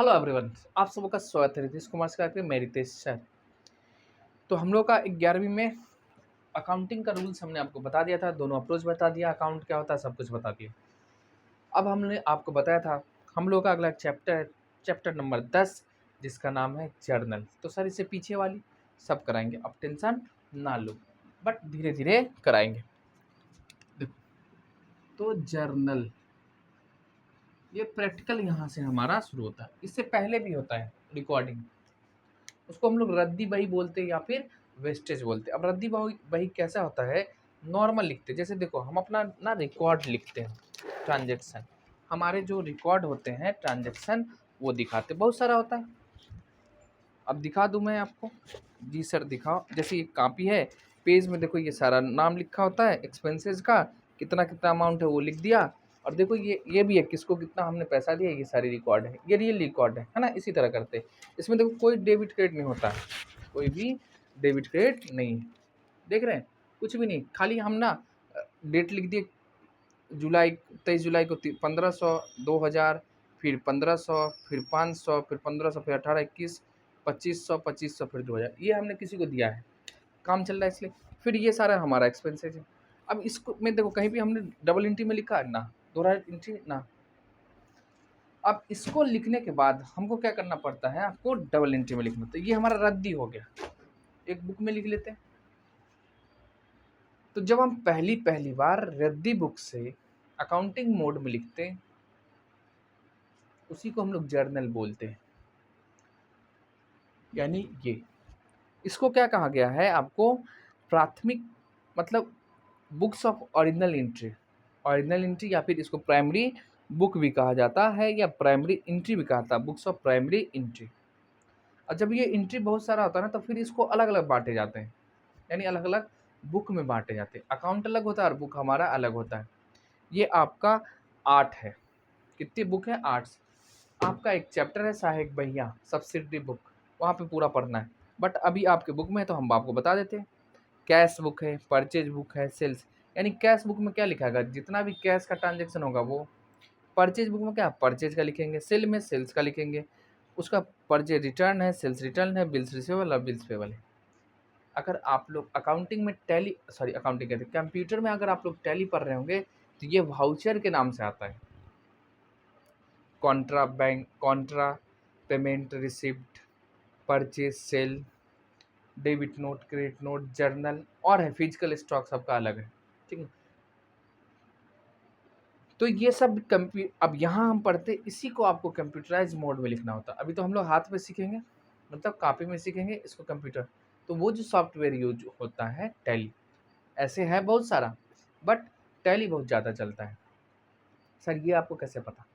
Hello everyone, आप सबका स्वागत है रितेश कुमार से करके मैं रितेश सर। तो हम लोग का 11वीं में अकाउंटिंग का रूल्स हमने आपको बता दिया था, दोनों अप्रोच बता दिया, अकाउंट क्या होता है सब कुछ बता दिया। अब हमने आपको बताया था हम लोग का अगला चैप्टर है चैप्टर नंबर 10, जिसका नाम है जर्नल। तो सर इससे पीछे वाली सब कराएंगे, अब टेंशन ना लो, बट धीरे धीरे कराएंगे। देखो, तो जर्नल ये प्रैक्टिकल यहाँ से हमारा शुरू होता है, इससे पहले भी होता है रिकॉर्डिंग। उसको हम लोग रद्दी बही बोलते हैं या फिर वेस्टेज बोलते हैं। अब रद्दी बही बही कैसा होता है, नॉर्मल लिखते हैं। जैसे देखो हम अपना ना रिकॉर्ड लिखते हैं, ट्रांजेक्शन, हमारे जो रिकॉर्ड होते हैं ट्रांजेक्शन वो दिखाते बहुत सारा होता है। अब दिखा दूं मैं आपको, जी सर दिखाओ। जैसे ये कॉपी है, पेज में देखो ये सारा नाम लिखा होता है, एक्सपेंसेस का कितना कितना अमाउंट है वो लिख दिया। और देखो ये भी है किसको कितना हमने पैसा दिया, ये सारी रिकॉर्ड है, ये रियल रिकॉर्ड है ना। इसी तरह करते हैं। इसमें देखो कोई डेबिट क्रेडिट नहीं होता है, कोई भी डेबिट क्रेडिट नहीं है। देख रहे हैं, कुछ भी नहीं, खाली हम ना डेट लिख दिए, जुलाई 23 जुलाई को 1500, 2000, फिर 1500, फिर 500, फिर 1500, फिर 18, 21, 2500, 2500, फिर 2000। ये हमने किसी को दिया है, काम चल रहा है इसलिए। फिर ये सारा हमारा एक्सपेंसेस है। अब इसको में देखो कहीं भी हमने डबल एंट्री में लिखा है ना, दोहरा एंट्री ना। अब इसको लिखने के बाद हमको क्या करना पड़ता है, आपको डबल एंट्री में लिखना। तो ये हमारा रद्दी हो गया, एक बुक में लिख लेते हैं। तो जब हम पहली पहली बार रद्दी बुक से अकाउंटिंग मोड में लिखते हैं, उसी को हम लोग जर्नल बोलते हैं। यानी ये, इसको क्या कहा गया है आपको, प्राथमिक मतलब बुक्स ऑफ ओरिजिनल एंट्री या फिर इसको प्राइमरी बुक भी कहा जाता है या प्राइमरी एंट्री भी कहा जाता है, बुक्स ऑफ प्राइमरी एंट्री। और जब ये एंट्री बहुत सारा होता है ना, तो फिर इसको अलग अलग बांटे जाते हैं, यानी अलग अलग बुक में बांटे जाते हैं। अकाउंट अलग होता है और बुक हमारा अलग होता है। ये आपका 8 है, कितनी बुक है 8। आपका एक चैप्टर है सहायक बहिया सब्सिडी बुक, वहाँ पे पूरा पढ़ना है। बट अभी आपके बुक में है तो हम आपको बता देते हैं। कैश बुक है, परचेज बुक है, सेल्स। यानी कैश बुक में क्या लिखा है, जितना भी कैश का ट्रांजेक्शन होगा वो। परचेज बुक में क्या, परचेज का लिखेंगे। सेल में सेल्स का लिखेंगे, उसका परचेज रिटर्न है, सेल्स रिटर्न है, बिल्स रिसीवेबल और बिल्स पेबल है। अगर आप लोग अकाउंटिंग में टैली अकाउंटिंग कहते हैं, कंप्यूटर में अगर आप लोग टैली पढ़ रहे होंगे तो ये वाउचर के नाम से आता है। Contra payment receipt, purchase sale, debit note, credit note, journal और है फिजिकल स्टॉक, सबका अलग है। ठीक है, तो ये सब अब यहाँ हम पढ़ते इसी को आपको कंप्यूटराइज मोड में लिखना होता है। अभी तो हम लोग हाथ में सीखेंगे, मतलब कॉपी में सीखेंगे इसको कंप्यूटर। तो वो जो सॉफ्टवेयर यूज होता है टैली, ऐसे है बहुत सारा, बट टैली बहुत ज़्यादा चलता है। सर ये आपको कैसे पता,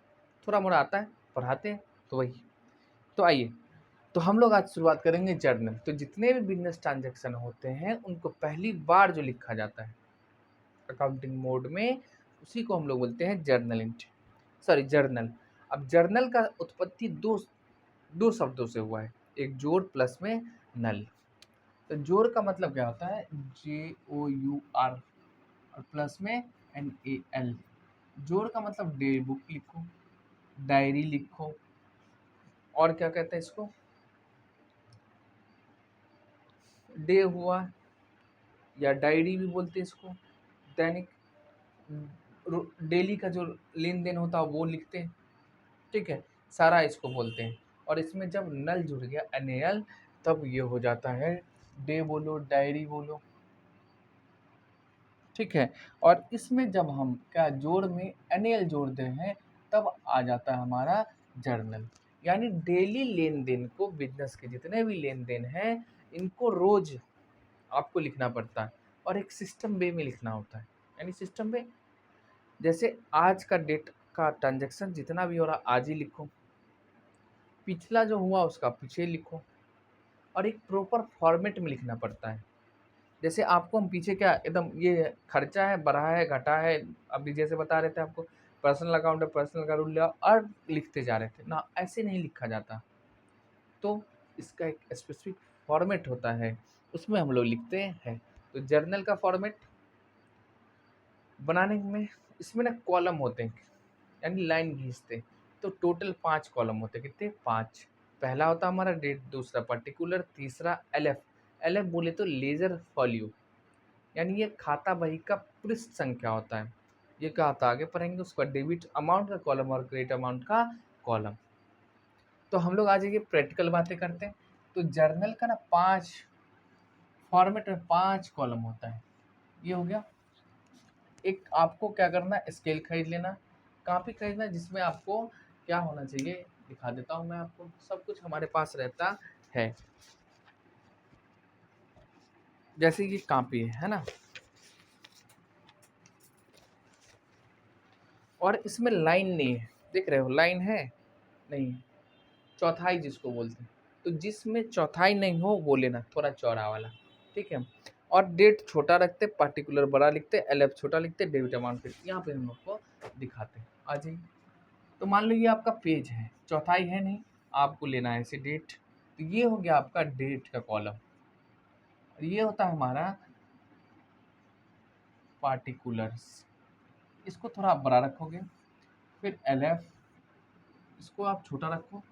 थोड़ा मोड़ा आता है, पढ़ाते हैं तो वही। तो आइए, तो हम लोग आज शुरुआत करेंगे जर्नल। तो जितने भी बिजनेस ट्रांजेक्शन होते हैं उनको पहली बार जो लिखा जाता है अकाउंटिंग मोड में, उसी को हम लोग बोलते हैं जर्नल एंट्री, सॉरी जर्नल। अब जर्नल का उत्पत्ति दो दो शब्दों से हुआ है, एक जोड़ प्लस में नल। तो जोड़ का मतलब क्या होता है, JOUR, और प्लस में NAL। जोड़ का मतलब डे बुक लिखो, डायरी लिखो, और क्या कहते हैं इसको, डे हुआ या डायरी भी बोलते हैं इसको, दैनिक डेली का जो लेन देन होता है वो लिखते हैं। ठीक है, सारा इसको बोलते हैं। और इसमें जब नल जुड़ गया NAL, तब ये हो जाता है डे बोलो, डायरी बोलो। ठीक है, और इसमें जब हम क्या जोड़ में NAL जोड़ते हैं, तब आ जाता है हमारा जर्नल। यानी डेली लेन देन को, बिजनेस के जितने भी लेन देन हैं इनको रोज आपको लिखना पड़ता है, और एक सिस्टम वे में लिखना होता है। यानी सिस्टम वे, जैसे आज का डेट का ट्रांजेक्शन जितना भी हो रहा आज ही लिखो, पिछला जो हुआ उसका पीछे लिखो, और एक प्रॉपर फॉर्मेट में लिखना पड़ता है। जैसे आपको हम पीछे क्या एकदम ये खर्चा है, बढ़ा है, घटा है, अभी जैसे बता रहे थे आपको पर्सनल अकाउंट है, पर्सनल का रूल लिया और लिखते जा रहे थे ना, ऐसे नहीं लिखा जाता। तो इसका एक स्पेसिफिक फॉर्मेट होता है, उसमें हम लोग लिखते हैं। तो जर्नल का फॉर्मेट बनाने में इसमें ना कॉलम होते हैं, यानी लाइन खींचते हैं। तो टोटल 5 कॉलम होते हैं, कितने? 5। पहला होता है हमारा डेट, दूसरा पर्टिकुलर, तीसरा एलएफ। एलएफ बोले तो लेजर फॉल्यू, यानी ये खाता बही का पृष्ठ संख्या होता है। ये क्या होता है आगे पढ़ेंगे। उसका डेबिट अमाउंट का कॉलम और क्रेडिट अमाउंट का कॉलम। तो हम लोग आज ये प्रैक्टिकल बातें करते हैं। तो जर्नल का ना 5 फॉर्मेट में 5 कॉलम होता है। ये हो गया। एक आपको क्या करना है, स्केल खरीद लेना, कापी खरीदना, जिसमें आपको क्या होना चाहिए दिखा देता हूँ मैं आपको। सब कुछ हमारे पास रहता है। जैसे ये कापी है ना, और इसमें लाइन नहीं है, देख रहे हो लाइन है नहीं, चौथाई जिसको बोलते हैं। तो जिसमें चौथाई नहीं हो वो लेना, थोड़ा चौड़ा वाला, ठीक है। और डेट छोटा रखते, पर्टिकुलर बड़ा लिखते, एलएफ छोटा लिखते, डेबिट अमाउंट यहाँ पे हम लोग को दिखाते हैं। आ जाइए। तो मान लो ये आपका पेज है, चौथाई है नहीं, आपको लेना है ऐसे डेट। तो ये हो गया आपका डेट का कॉलम। ये होता है हमारा पार्टिकुलर्स, इसको थोड़ा आप बड़ा रखोगे। फिर एलएफ, इसको आप छोटा रखो,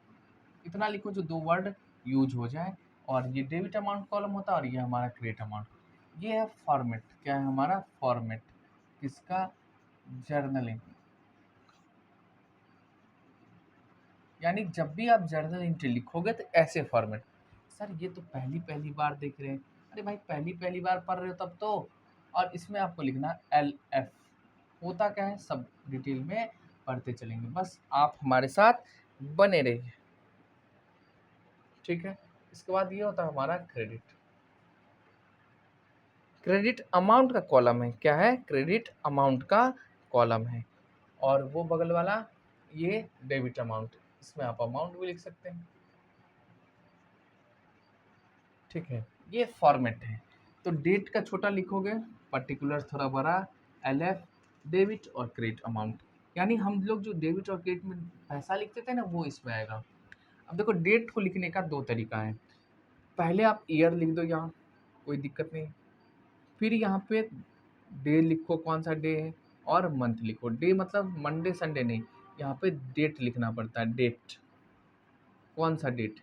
इतना लिखो जो 2 वर्ड यूज हो जाए। और ये डेबिट अमाउंट कॉलम होता है, और ये हमारा क्रेडिट अमाउंट। ये है फॉर्मेट, क्या है हमारा फॉर्मेट, किसका? जर्नलिंग। यानी जब भी आप जर्नल एंट्री लिखोगे तो ऐसे फॉर्मेट। सर ये तो पहली पहली बार देख रहे हैं। अरे भाई पहली पहली बार पढ़ रहे हो तब तो। और इसमें आपको लिखना एल एफ। होता क्या है सब डिटेल में पढ़ते चलेंगे, बस आप हमारे साथ बने रहिए, ठीक है। इसके बाद ये होता है हमारा क्रेडिट। क्रेडिट अमाउंट का कॉलम है, क्या है? क्रेडिट अमाउंट का कॉलम है। और वो बगल वाला ये डेबिट अमाउंट, इसमें आप अमाउंट भी लिख सकते हैं, ठीक है। ये फॉर्मेट है। तो डेट का छोटा लिखोगे, पर्टिकुलर थोड़ा बड़ा, एलएफ, डेबिट और क्रेडिट अमाउंट। यानी हम लोग जो डेबिट और क्रेडिट में पैसा लिखते थे ना, वो इसमें आएगा। अब देखो डेट को लिखने का 2 तरीका है। पहले आप ईयर लिख दो यहाँ, कोई दिक्कत नहीं। फिर यहाँ पे डे लिखो, कौन सा डे है, और मंथ लिखो। डे मतलब मंडे संडे नहीं, यहाँ पे डेट लिखना पड़ता है, डेट, कौन सा डेट,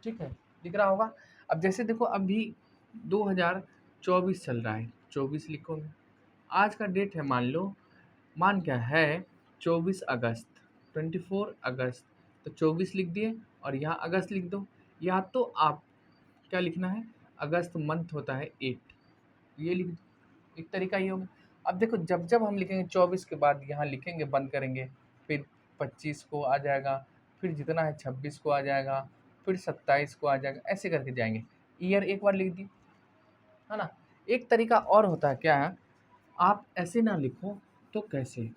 ठीक है। दिख रहा होगा। अब जैसे देखो अभी 2024 चल रहा है, 24 लिखोगे। आज का डेट है मान लो, मान क्या है, 24 अगस्त, 24 अगस्त। तो 24 लिख दिए और यहाँ अगस्त लिख दो। या तो आप क्या लिखना है, अगस्त मंथ होता है 8, ये लिख दो। एक तरीका ये होगा। अब देखो जब जब हम लिखेंगे 24 के बाद यहाँ लिखेंगे, बंद करेंगे, फिर 25 को आ जाएगा, फिर जितना है 26 को आ जाएगा, फिर 27 को आ जाएगा, ऐसे करके जाएंगे। ईयर एक बार लिख दी, है ना। एक तरीका और होता है, क्या है, आप ऐसे ना लिखो तो कैसे,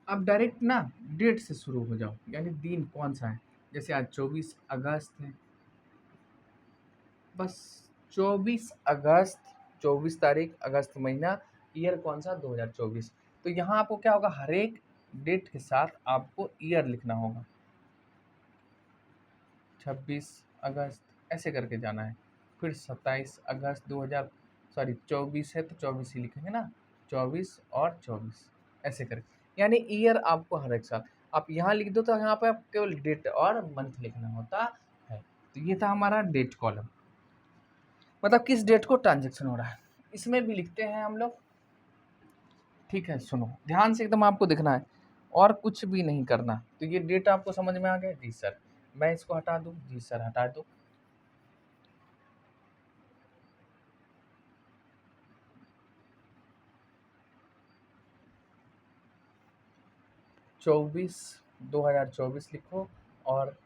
आप डायरेक्ट ना डेट से शुरू हो जाओ, यानी दिन कौन सा है। जैसे आज 24 अगस्त है, बस 24 अगस्त, 24 तारीख, अगस्त महीना, ईयर कौन सा, 2024। तो यहाँ आपको क्या होगा, हर एक डेट के साथ आपको ईयर लिखना होगा। 26 अगस्त ऐसे करके जाना है। फिर 27 अगस्त 2000, सॉरी 24 है तो 24 ही लिखेंगे ना, 24 और 24 ऐसे करके, यानी ईयर आपको हर एक साथ आप यहाँ लिख दो। तो यहाँ पे आप केवल डेट और मंथ लिखना होता है। तो ये था हमारा डेट कॉलम, मतलब किस डेट को ट्रांजेक्शन हो रहा है। इसमें भी लिखते हैं हम लोग, ठीक है। सुनो ध्यान से, एकदम आपको दिखना है और कुछ भी नहीं करना। तो ये डेट आपको समझ में आ गया? जी सर। मैं इसको हटा दूँ? जी सर हटा दो। 24/2024 लिखो, और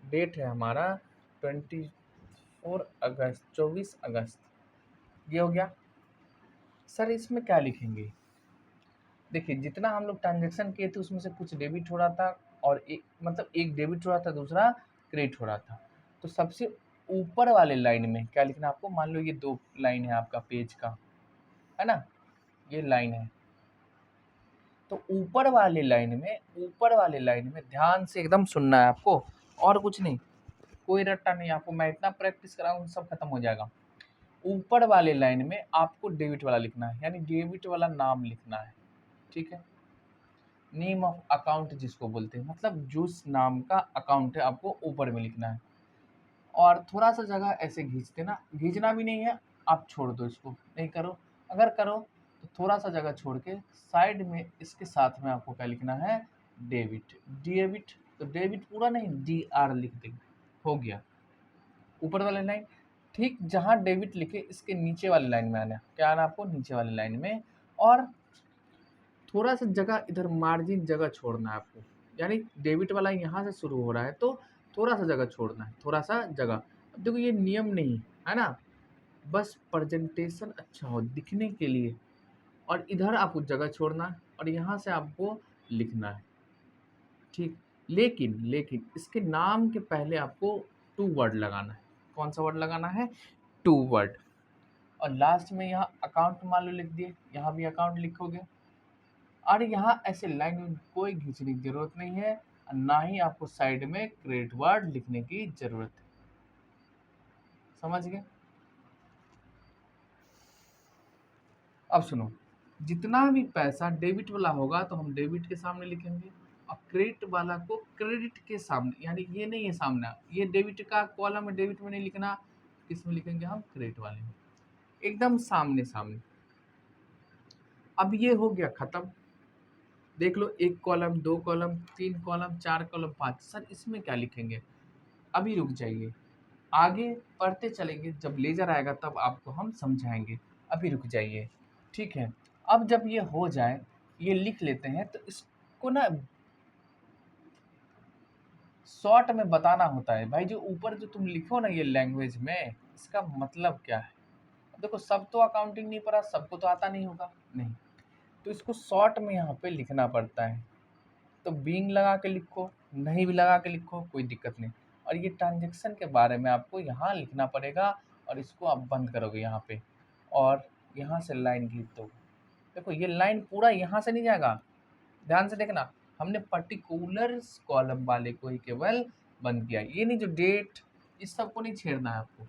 डेट है हमारा 24 अगस्त, 24 अगस्त, ये हो गया। सर इसमें क्या लिखेंगे? देखिए जितना हम लोग ट्रांजेक्शन किए थे उसमें से कुछ डेबिट हो रहा था, और एक मतलब एक डेबिट हो रहा था, दूसरा क्रेडिट हो रहा था। तो सबसे ऊपर वाले लाइन में क्या लिखना है आपको, मान लो ये 2 लाइन है आपका पेज का, है ना, ये लाइन है। तो ऊपर वाले लाइन में ध्यान से एकदम सुनना है आपको, और कुछ नहीं, कोई रट्टा नहीं। आपको मैं इतना प्रैक्टिस कराऊंगा सब खत्म हो जाएगा। ऊपर वाले लाइन में आपको डेबिट वाला लिखना है, यानी डेबिट वाला नाम लिखना है, ठीक है। नेम ऑफ अकाउंट जिसको बोलते हैं, मतलब जिस नाम का अकाउंट है आपको ऊपर में लिखना है। और थोड़ा सा जगह ऐसे खींच देना, खींचना भी नहीं है, आप छोड़ दो इसको, नहीं करो। अगर करो तो थोड़ा सा जगह छोड़ के साइड में इसके साथ में आपको क्या लिखना है, डेबिट। डेबिट, तो डेबिट पूरा नहीं, डी आर लिख देंगे, हो गया ऊपर वाली लाइन। ठीक जहाँ डेबिट लिखे इसके नीचे वाली लाइन में आना है। क्या आना आपको, नीचे वाली लाइन में। और थोड़ा सा जगह इधर मार्जिन जगह छोड़ना है आपको, यानी डेबिट वाला यहाँ से शुरू हो रहा है तो थोड़ा सा जगह छोड़ना है, थोड़ा सा जगह। अब देखो ये नियम नहीं है ना, बस प्रेजेंटेशन अच्छा हो दिखने के लिए। और इधर आपको जगह छोड़ना है और यहाँ से आपको लिखना है, ठीक। लेकिन लेकिन इसके नाम के पहले आपको टू वर्ड लगाना है। कौन सा वर्ड लगाना है, टू वर्ड। और लास्ट में यहाँ अकाउंट मान लो लिख दिए, यहाँ भी अकाउंट लिखोगे। और यहाँ ऐसे लाइन में कोई खींचने की जरूरत नहीं है, ना ही आपको साइड में क्रेडिट वर्ड लिखने की जरूरत है। समझ गए। अब सुनो, जितना भी पैसा डेबिट वाला होगा तो हम डेबिट के सामने लिखेंगे, और क्रेडिट वाला को क्रेडिट के सामने, यानी ये नहीं है सामने, ये डेबिट का कॉलम है, डेबिट में नहीं लिखना, किसमें लिखेंगे हम, क्रेडिट वाले में, एकदम सामने सामने। अब ये हो गया खत्म। देख लो, एक कॉलम, दो कॉलम, तीन कॉलम, चार कॉलम, पांच। सर इसमें क्या लिखेंगे, अभी रुक जाइए, आगे पढ़ते चलेंगे, जब लेजर आएगा तब आपको हम समझाएंगे, अभी रुक जाइए, ठीक है। अब जब ये हो जाए, ये लिख लेते हैं, तो इसको ना शॉर्ट में बताना होता है भाई। जो ऊपर जो तुम लिखो ना ये लैंग्वेज में, इसका मतलब क्या है। देखो सब तो अकाउंटिंग नहीं पढ़ा, सबको तो आता नहीं होगा, नहीं, तो इसको शॉर्ट में यहाँ पे लिखना पड़ता है। तो बीइंग लगा के लिखो, नहीं भी लगा के लिखो, कोई दिक्कत नहीं। और ये ट्रांजेक्शन के बारे में आपको यहाँ लिखना पड़ेगा, और इसको आप बंद करोगे यहाँ पे, और यहाँ से लाइन खींच दो। देखो ये लाइन पूरा यहाँ से नहीं जाएगा, ध्यान से देखना, हमने पर्टिकुलर्स कॉलम वाले को ही केवल बंद किया, ये नहीं जो डेट, इस सब को नहीं छेड़ना है आपको।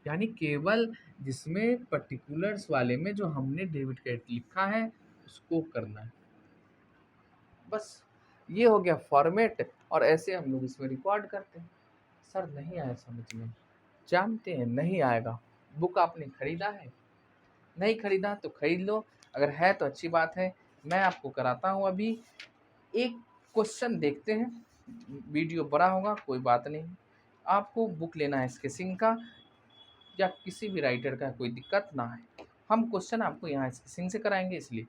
यानी केवल जिसमें पर्टिकुलर्स वाले में जो हमने डेबिट क्रेडिट लिखा है उसको करना है, बस। ये हो गया फॉर्मेट, और ऐसे हम लोग इसमें रिकॉर्ड करते हैं। सर नहीं आया समझ में, जानते हैं नहीं आएगा। बुक आपने खरीदा है, नहीं खरीदा तो खरीद लो, अगर है तो अच्छी बात है। मैं आपको कराता हूँ अभी एक क्वेश्चन, देखते हैं। वीडियो बड़ा होगा कोई बात नहीं, आपको बुक लेना है स्केचिंग का या किसी भी राइटर का, कोई दिक्कत ना है। हम क्वेश्चन आपको यहाँ स्केचिंग से कराएंगे, इसलिए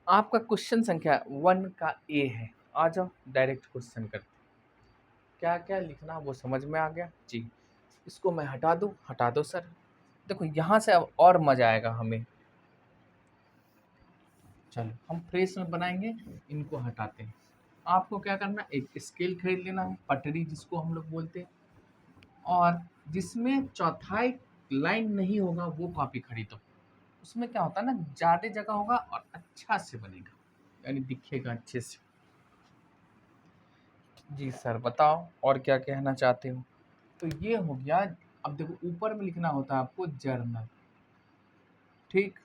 आपका क्वेश्चन संख्या 1 का ए है। आ जाओ डायरेक्ट क्वेश्चन करते, क्या क्या लिखना वो समझ में आ गया जी। इसको मैं हटा दूँ, हटा दो सर। देखो यहाँ से अब और मजा आएगा हमें, चलो हम फ्रेश में बनाएंगे, इनको हटाते हैं। आपको क्या करना, एक स्केल खरीद लेना है, पटरी जिसको हम लोग बोलते हैं, और जिसमें चौथाई लाइन नहीं होगा वो कॉपी खरीदो। उसमें क्या होता है ना, ज़्यादा जगह होगा और अच्छा से बनेगा, यानी दिखेगा अच्छे से। जी सर बताओ और क्या कहना चाहते हो। तो ये हो गया। अब देखो ऊपर में लिखना होता है आपको जर्नल, ठीक।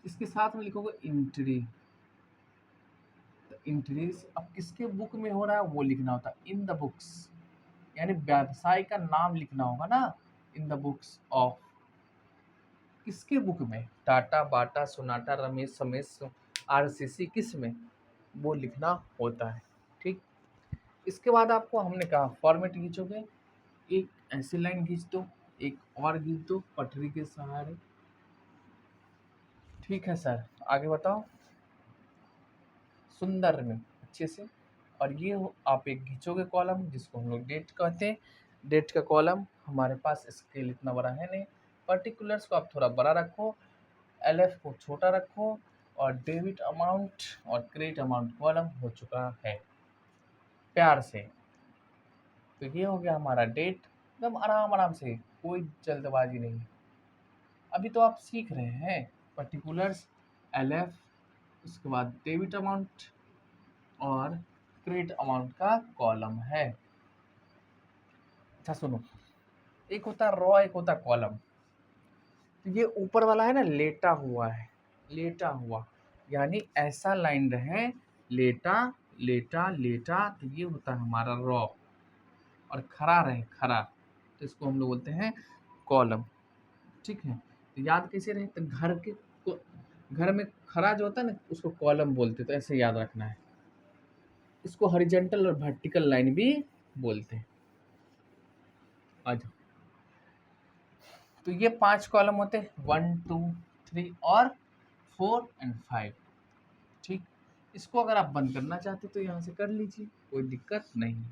इसके साथ में लिखोगे इंट्री। इंट्रीज अब किसके बुक में हो रहा है वो लिखना होता है, इन द बुक्स, यानी व्यवसाय का नाम लिखना होगा ना, इन द बुक्स ऑफ, किसके बुक में, टाटा, बाटा, सोनाटा, रमेश, समेश, आरसीसी, किस में, वो लिखना होता है, ठीक। इसके बाद आपको हमने कहा फॉर्मेट खींचोगे, एक ऐसी लाइन खींच दो, एक और खींच दो पटरी के सहारे, ठीक है सर। आगे बताओ सुंदर में अच्छे से। और ये आप एक खींचोगे कॉलम जिसको हम लोग डेट कहते हैं, डेट का कॉलम। हमारे पास स्केल इतना बड़ा है नहीं, पर्टिकुलर्स को आप थोड़ा बड़ा रखो, एलएफ को छोटा रखो, और डेबिट अमाउंट और क्रेडिट अमाउंट कॉलम हो चुका है प्यार से। तो ये हो गया हमारा डेट, एकदम आराम आराम से, कोई जल्दबाजी नहीं। अभी तो आप सीख रहे हैं पर्टिकुलर्स, एलएफ, उसके बाद डेबिट अमाउंट और क्रेडिट अमाउंट का कॉलम है। अच्छा सुनो, एक होता है रॉ, एक होता है कॉलम। तो ये ऊपर वाला है ना, लेटा हुआ है, लेटा हुआ, यानी ऐसा लाइन रहे, लेटा लेटा लेटा, तो ये होता है हमारा रॉ। और खड़ा रहे, खड़ा, तो इसको हम लोग बोलते हैं कॉलम। ठीक है, तो याद कैसे रहे, तो घर में खड़ा जो होता है ना उसको कॉलम बोलते हैं, तो ऐसे याद रखना है। इसको हॉरिजॉन्टल और वर्टिकल लाइन भी बोलते हैं। आ जाओ, तो ये 5 कॉलम होते हैं, 1 2 3 और 4 एंड 5। ठीक, इसको अगर आप बंद करना चाहते तो यहाँ से कर लीजिए, कोई दिक्कत नहीं।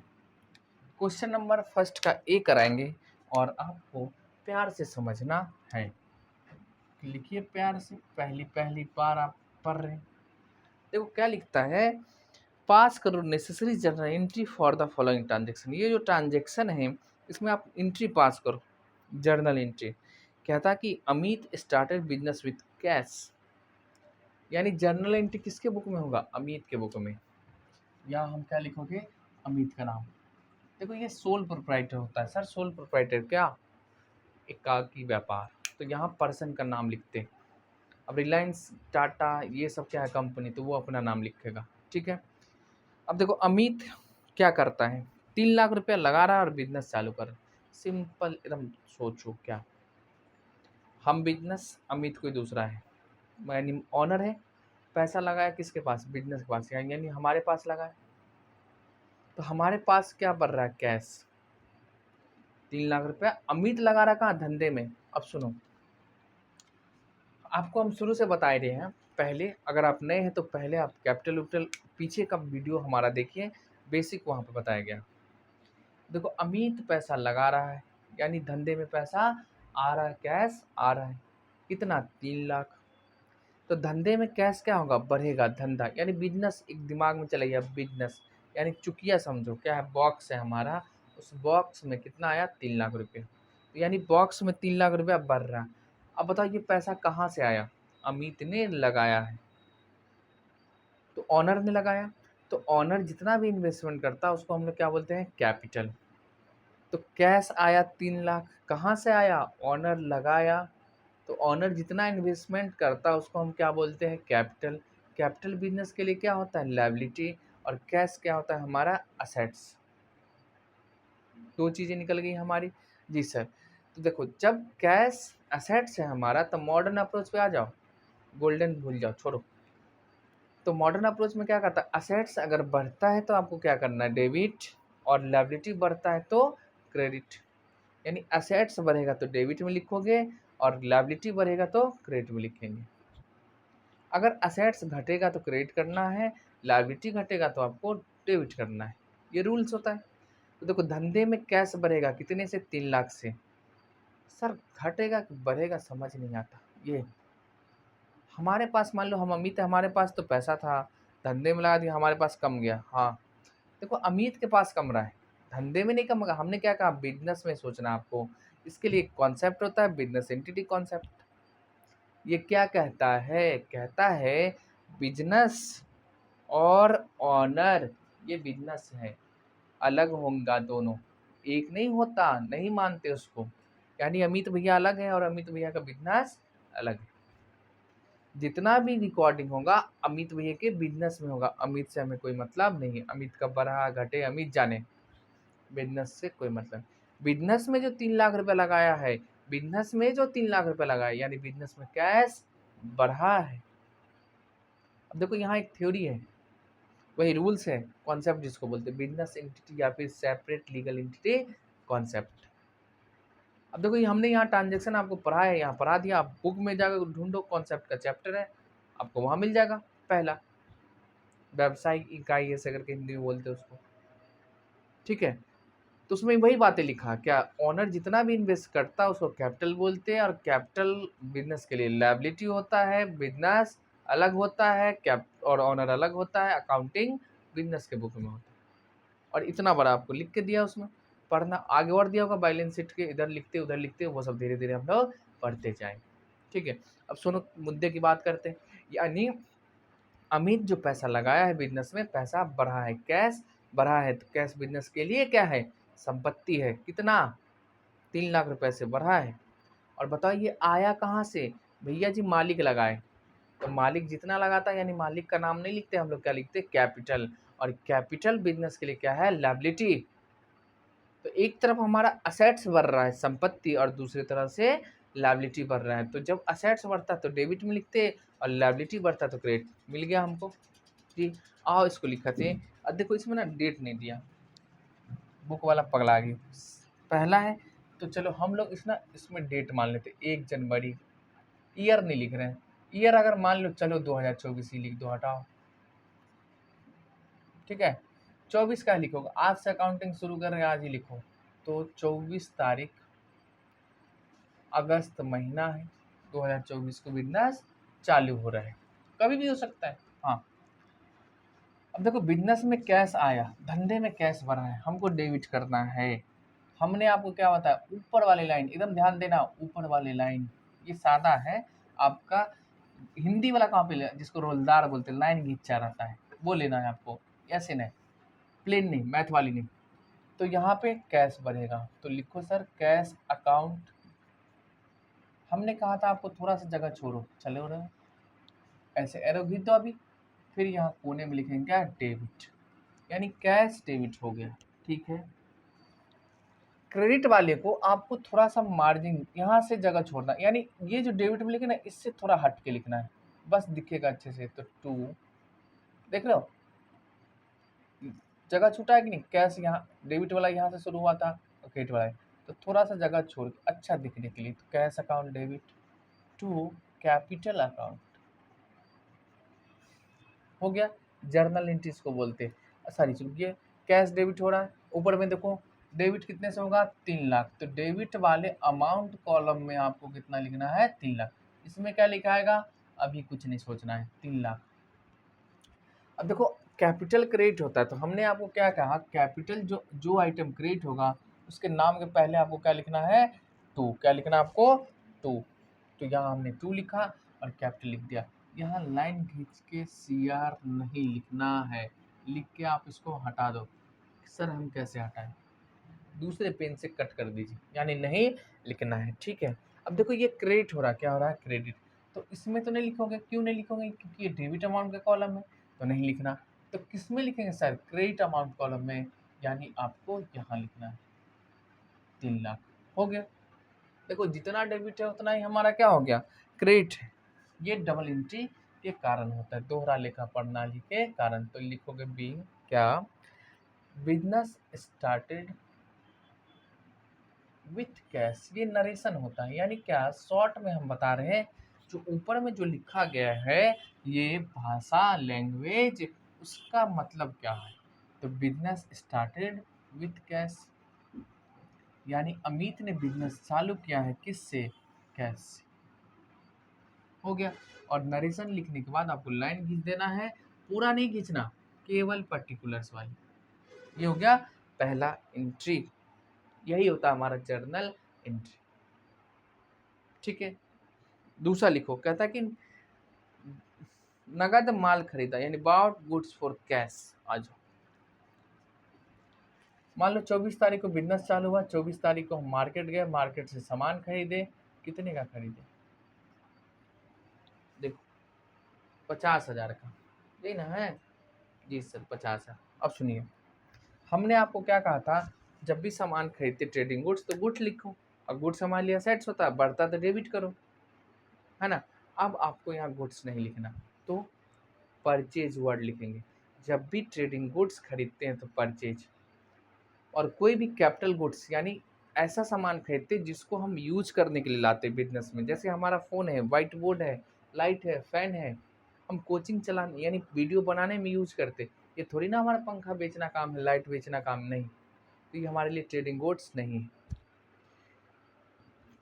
क्वेश्चन नंबर फर्स्ट का ए कराएंगे और आपको प्यार से समझना है। लिखिए प्यार से, पहली पहली बार आप पढ़ रहे हैं। देखो क्या लिखता है, पास करो necessary journal entry for the following transaction. ये जो ट्रांजेक्शन है इसमें आप एंट्री पास करो, जर्नल एंट्री। कहता कि Amit started business with cash, यानी जर्नल एंट्री किसके बुक में होगा, अमित के बुक में। यहाँ हम क्या लिखोगे, अमित का नाम। देखो ये सोल प्रोप्राइटर होता है। सर सोल प्रोप्राइटर क्या, एकाकी व्यापार, तो यहाँ पर्सन का नाम लिखते हैं। अब रिलायंस टाटा ये सब क्या है कंपनी, तो वो अपना नाम लिखेगा। ठीक है, अब देखो अमित क्या करता है, 3 लाख रुपया लगा रहा है और बिजनेस चालू कर रहा है। सिंपल एकदम, सोचो क्या, हम बिजनेस, अमित कोई दूसरा है, यानी ऑनर है। पैसा लगाया किसके पास, बिजनेस के पास, यानी हमारे पास लगाया। तो हमारे पास क्या बढ़ रहा है, कैश। 3 लाख रुपया अमित लगा रहा, कहाँ, धंधे में। अब सुनो, आपको हम शुरू से बता रहे हैं, पहले अगर आप नए हैं तो पहले आप कैपिटल विपिटल पीछे का वीडियो हमारा देखिए, बेसिक वहाँ पे बताया गया। देखो अमित पैसा लगा रहा है, यानी धंधे में पैसा आ रहा है, कैश आ रहा है। कितना, 3 लाख। तो धंधे में कैश क्या होगा, बढ़ेगा, धंधा यानी बिजनेस। एक दिमाग में चलेगा बिजनेस, यानी चुकिया समझो, क्या है, बॉक्स है हमारा, उस बॉक्स में कितना आया, 3 लाख रुपये। तो यानी बॉक्स में 3 लाख रुपया बढ़ रहा। अब बताओ ये पैसा कहाँ से आया, अमित ने लगाया है, तो ऑनर ने लगाया। तो ऑनर जितना भी इन्वेस्टमेंट करता है उसको हम लोग क्या बोलते हैं, कैपिटल। तो कैश आया 3 लाख, कहाँ से आया, ऑनर लगाया। तो ऑनर जितना इन्वेस्टमेंट करता है उसको हम क्या बोलते हैं, कैपिटल। कैपिटल बिजनेस के लिए क्या होता है, लायबिलिटी। और कैश क्या होता है हमारा, असेट्स। 2 चीज़ें निकल गई हमारी। जी सर, तो देखो जब कैश असेट्स है हमारा, तो मॉडर्न अप्रोच पे आ जाओ, गोल्डन भूल जाओ, छोड़ो। तो मॉडर्न अप्रोच में क्या करता है, असेट्स अगर बढ़ता है तो आपको क्या करना है, डेबिट। और लायबिलिटी बढ़ता है तो क्रेडिट। यानी असेट्स बढ़ेगा तो डेबिट में लिखोगे, और लायबिलिटी बढ़ेगा तो क्रेडिट में लिखेंगे। अगर असेट्स घटेगा तो क्रेडिट करना है, लायबिलिटी घटेगा तो आपको डेबिट करना है। ये रूल्स होता है। तो देखो धंधे में कैश बढ़ेगा कितने से, 3 लाख से। सर घटेगा कि बढ़ेगा समझ नहीं आता। ये हमारे पास, मान लो हम अमित है, हमारे पास तो पैसा था, धंधे में लगा दिया, हमारे पास कम गया। हाँ, देखो अमित के पास कम रहा है, धंधे में नहीं कम रहा। हमने क्या कहा, बिजनेस में सोचना आपको। इसके लिए एक कॉन्सेप्ट होता है, बिजनेस एंटिटी कॉन्सेप्ट। ये क्या कहता है, कहता है बिजनेस और ऑनर, ये बिजनेस है, अलग होगा दोनों, एक नहीं होता, नहीं मानते उसको। यानी अमित भैया अलग है और अमित भैया का बिजनेस अलग है। जितना भी रिकॉर्डिंग होगा अमित भैया के बिजनेस में होगा, अमित से हमें कोई मतलब नहीं है। अमित का बढ़ा घटे अमित जाने, बिजनेस से कोई मतलब। बिजनेस में जो 3 लाख रुपया लगाया है, बिजनेस में जो 3 लाख रुपया लगाया, यानी बिजनेस में कैश बढ़ा है। अब देखो यहाँ एक थ्योरी है, वही रूल्स है, कॉन्सेप्ट जिसको बोलते हैं बिजनेस एंटिटी या फिर सेपरेट लीगल एंटिटी कॉन्सेप्ट। अब देखो ये हमने यहाँ ट्रांजेक्शन आपको पढ़ा है, यहाँ पढ़ा दिया। आप बुक में जाकर ढूंढो, कॉन्सेप्ट का चैप्टर है, आपको वहाँ मिल जाएगा। पहला व्यावसायिक इकाई ऐसे करके हिंदी में बोलते हैं उसको। ठीक है, तो उसमें वही बातें लिखा, क्या ऑनर जितना भी इन्वेस्ट करता है उसको कैपिटल बोलते हैं। और कैपिटल बिजनेस के लिए लायबिलिटी होता है, बिजनेस अलग होता है, कैप और ऑनर अलग होता है, अकाउंटिंग बिजनेस के बुक में होता है। और इतना बड़ा आपको लिख के दिया, उसमें पढ़ना आगे और दिया होगा, बैलेंस शीट के इधर लिखते उधर लिखते, वो सब धीरे धीरे हम लोग पढ़ते जाएंगे। ठीक है, अब सुनो मुद्दे की बात करते हैं। यानी अमित जो पैसा लगाया है बिजनेस में, पैसा बढ़ा है, कैश बढ़ा है। तो कैश बिजनेस के लिए क्या है, संपत्ति है। कितना, 3 लाख रुपए से बढ़ा है। और बताओ ये आया कहाँ से, भैया जी मालिक लगाए। तो मालिक जितना लगाता है, यानी मालिक का नाम नहीं लिखते हम लोग, क्या लिखते हैं? कैपिटल। और कैपिटल बिजनेस के लिए क्या है? लायबिलिटी। तो एक तरफ हमारा असेट्स बढ़ रहा है, संपत्ति, और दूसरी तरफ से लायबिलिटी बढ़ रहा है। तो जब असेट्स बढ़ता है तो डेबिट में लिखते हैं, और लायबिलिटी बढ़ता है तो क्रेडिट। मिल गया हमको जी। आओ इसको लिखते हैं। अब देखो इसमें ना डेट नहीं दिया, बुक वाला पगला गया। पहला है तो चलो हम लोग इसमें डेट मान लेते, 1 जनवरी। ईयर नहीं लिख रहे हैं। ईयर अगर मान लो चलो 2024 ही लिख दो, हटाओ। ठीक है, 24 का लिखोगे, आज से अकाउंटिंग शुरू कर रहे हैं, आज ही लिखो। तो 24 तारीख अगस्त महीना है, 2024 को बिजनेस चालू हो रहा है। कभी भी हो सकता है। हाँ, अब देखो बिजनेस में कैश आया, धंधे में कैश भरा है, हमको डेबिट करना है। हमने आपको क्या बताया? ऊपर वाली लाइन, एकदम ध्यान देना, ऊपर वाली लाइन ये सादा है आपका। हिंदी वाला कहाँ पे जिसको रोलदार बोलते हैं, लाइन खींचा रहता है, वो लेना है आपको। ऐसे नहीं, प्लेन नहीं, मैथ वाली नहीं। तो यहाँ पे कैश बढ़ेगा, तो लिखो सर कैश अकाउंट। हमने कहा था आपको थोड़ा सा जगह छोड़ो, चले हो रहे ऐसे एरो खींच दो अभी। फिर यहाँ कोने में लिखेंगे क्या? डेबिट, यानी कैश डेबिट हो गया। ठीक है, क्रेडिट वाले को आपको थोड़ा सा मार्जिन यहाँ से जगह छोड़ना, यानी ये जो डेबिट में लिखे ना, इससे थोड़ा हट के लिखना है, बस दिखेगा अच्छे से। तो 2 देख रहे हो, जगह छूटा है कि नहीं? कैश यहाँ, डेबिट वाला यहाँ से शुरू हुआ था, और क्रेडिट वाला है, तो थोड़ा सा जगह छोड़ के अच्छा दिखने के लिए, तो cash account debit to capital account हो गया। जर्नल एंट्रीज को बोलते हैं। सॉरी सुनिए, कैश डेबिट हो रहा है, ऊपर में देखो डेबिट कितने से होगा? 3 लाख। तो डेबिट वाले अमाउंट कॉलम में आपको कितना लिखना है? 3 लाख। इसमें क्या लिखा आएगा? अभी कुछ नहीं सोचना है, 3 लाख। अब देखो कैपिटल क्रेडिट होता है, तो हमने आपको क्या कहा? कैपिटल जो जो आइटम क्रेडिट होगा उसके नाम के पहले आपको क्या लिखना है? 2। क्या लिखना है आपको? 2। तो यहाँ हमने 2 लिखा और कैपिटल लिख दिया। यहाँ लाइन खींच के CR नहीं लिखना है, लिख के आप इसको हटा दो। सर हम कैसे हटाएं? दूसरे पेन से कट कर दीजिए, यानी नहीं लिखना है। ठीक है, अब देखो ये क्रेडिट हो रहा है, क्या हो रहा है? क्रेडिट। तो इसमें तो नहीं लिखोगे, क्यों नहीं लिखोगे? क्योंकि ये डेबिट अमाउंट का कॉलम है, तो नहीं लिखना। तो किस में लिखेंगे सर? क्रेडिट अमाउंट कॉलम में, यानी आपको यहाँ लिखना है 3 लाख। हो गया। देखो जितना डेबिट है उतना ही हमारा क्या हो गया? क्रेडिट है। ये डबल एंट्री के कारण होता है, दोहरा लेखा प्रणाली के कारण। तो लिखोगे बीइंग क्या? Business started with cash. ये नरेशन होता है, यानी क्या? शॉर्ट में हम बता रहे हैं, जो ऊपर में जो लिखा गया है ये भाषा, लैंग्वेज, उसका मतलब क्या है? तो बिजनेस स्टार्टेड विथ कैश, यानी अमित ने बिजनेस चालू किया है किससे? कैश से। हो गया। और नरेशन लिखने के बाद आपको लाइन खींच देना है, पूरा नहीं खींचना, केवल पर्टिकुलर्स वाली। ये हो गया पहला एंट्री, यही होता है हमारा जर्नल एंट्री। ठीक है, दूसरा लिखो, कहता है कि नगद माल खरीदा, यानी बाउट गुड्स फॉर कैश। आ जाओ, मान लो 24 तारीख को बिजनेस चालू हुआ, 24 तारीख को हम मार्केट गए, मार्केट से सामान खरीदे। कितने का खरीदे? देखो 50,000 का, यही ना है? जी सर 50,000। अब सुनिए, हमने आपको क्या कहा था? जब भी सामान खरीदते ट्रेडिंग गुड्स, तो गुड्स लिखो, और गुड्स हमारे लिए असेट्स होता है, बढ़ता तो डेबिट करो, है ना? अब आपको यहाँ गुड्स नहीं लिखना, तो परचेज वर्ड लिखेंगे। जब भी ट्रेडिंग गुड्स खरीदते हैं तो परचेज। और कोई भी कैपिटल गुड्स, यानी ऐसा सामान खरीदते हैं जिसको हम यूज करने के लिए लाते हैं बिजनेस में। जैसे हमारा फ़ोन है, वाइट बोर्ड है, लाइट है, फैन है, हम कोचिंग चलाने यानी वीडियो बनाने में यूज करते। ये थोड़ी ना हमारा पंखा बेचना काम है, लाइट बेचना काम नहीं। तो ये हमारे लिए ट्रेडिंग गुड्स नहीं है।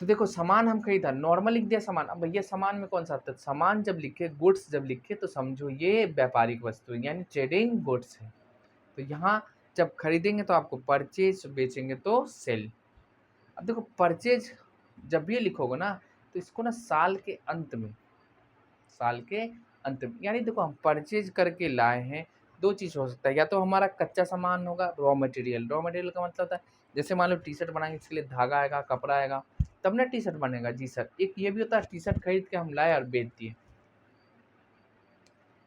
तो देखो सामान हम खरीदा, नॉर्मल लिख दिया सामान। अब भैया सामान में कौन सा आता है? सामान जब लिखे, गुड्स जब लिखे, तो समझो ये व्यापारिक वस्तु है, यानी ट्रेडिंग गुड्स है। तो यहाँ जब खरीदेंगे तो आपको परचेज, बेचेंगे तो सेल। अब देखो परचेज जब भी लिखोगे ना, तो इसको ना साल के अंत में, साल के अंत में, यानी देखो हम परचेज करके लाए हैं। दो चीज़ हो सकता है, या तो हमारा कच्चा सामान होगा, रॉ मटेरियल। रॉ मटेरियल का मतलब होता है, जैसे मान लो टी शर्ट बनाएंगे, इसके लिए धागा आएगा, कपड़ा आएगा, तब ना टी शर्ट बनेगा। जी सर। एक ये भी होता है टी शर्ट खरीद के हम लाए और बेच दिए,